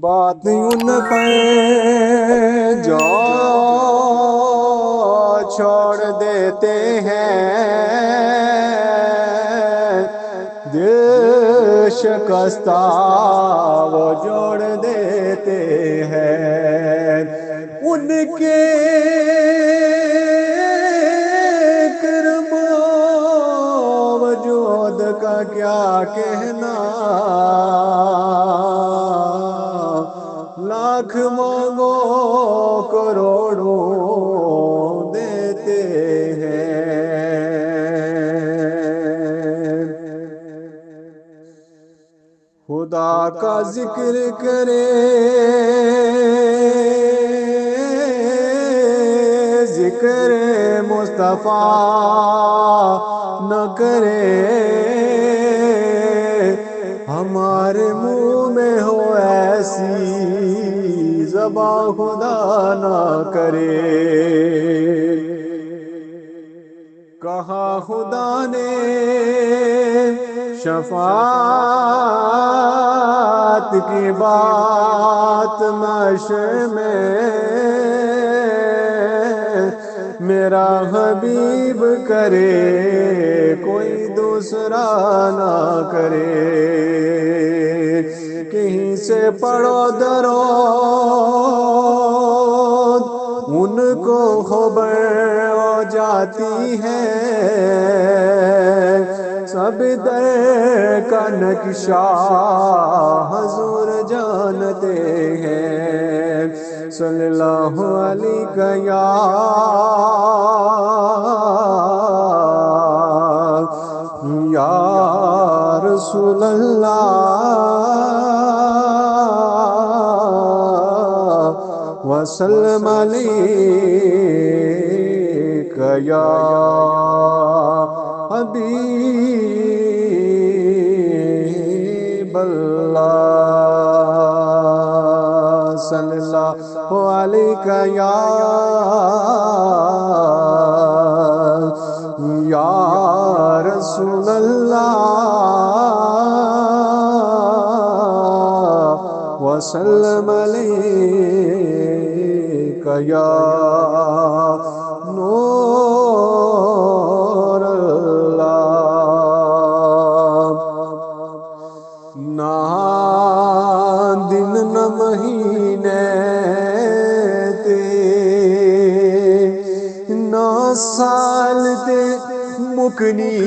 بات ان پر جو چھوڑ دیتے ہیں، دل شکستہ وہ جوڑ دیتے ہیں، ان کے کرم وجود کا کیا کہنا، لاکھ مانگو کروڑوں دیتے ہیں۔ خدا کا ذکر کرے، ذکر مصطفیٰ نہ کرے، ہمارے منہ میں ہو ایسی زبان خدا نہ کرے۔ کہا خدا نے شفاعت کی بات محشر میں، میرا حبیب کرے کوئی دوسرا نہ کرے۔ کہیں سے پڑھو درود، ان کو خبر ہو جاتی ہے، سب در کا نقشہ حضور جانتے ہیں۔ صلی اللہ علیہ یا رسول اللہ، وسلم علیک یا حبیب اللہ، صلی اللہ علیہ یا رسول اللہ، وسلم علیک یا نور اللہ۔ نہ دن نہ مہینے تے، نہ سال تے مکنی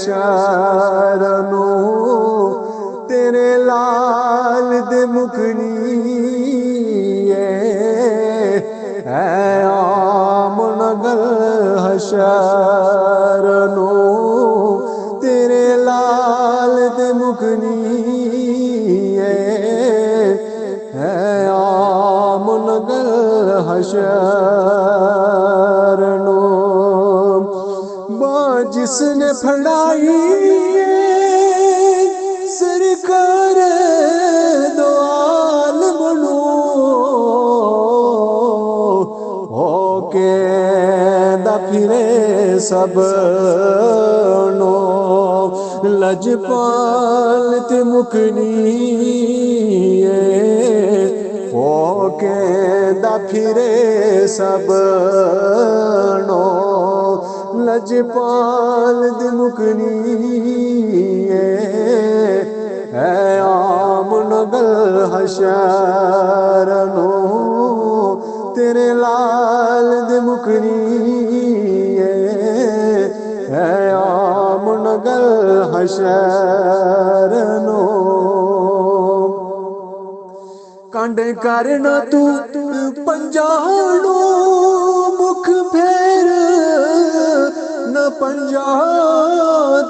شرنو، تیرے لال دے مکنی اے عام نگل حشرنو، تیرے لال دے مکنی اے عام نگل حشرنو۔ جس نے پھڑائی سرکار دو عالم نو، ہو کے دا پھرے سب نو، لجپال تے مکنی ہو کے دا پھرے سب نو، لجپال دی مکنی اے عام نگل حشرنو، تیرے لال دی مکنی اے عام نگل حشرنو۔ کنڈ کرنا تو پنجانو، مکھ پھیر نہ پنجا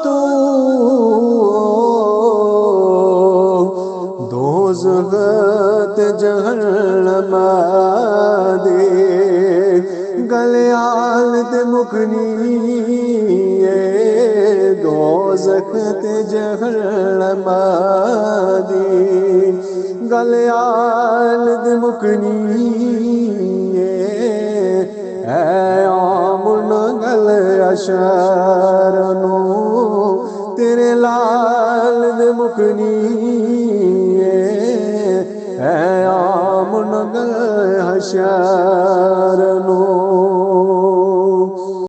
تو، دوزخ تے جہنم دے گلیال تے مکنی، دوزخ تے جہنم دے گلیال تے مکنی اے عام گل اشر نو تیرے لال دے مکنی ہے عام نگل حشر نو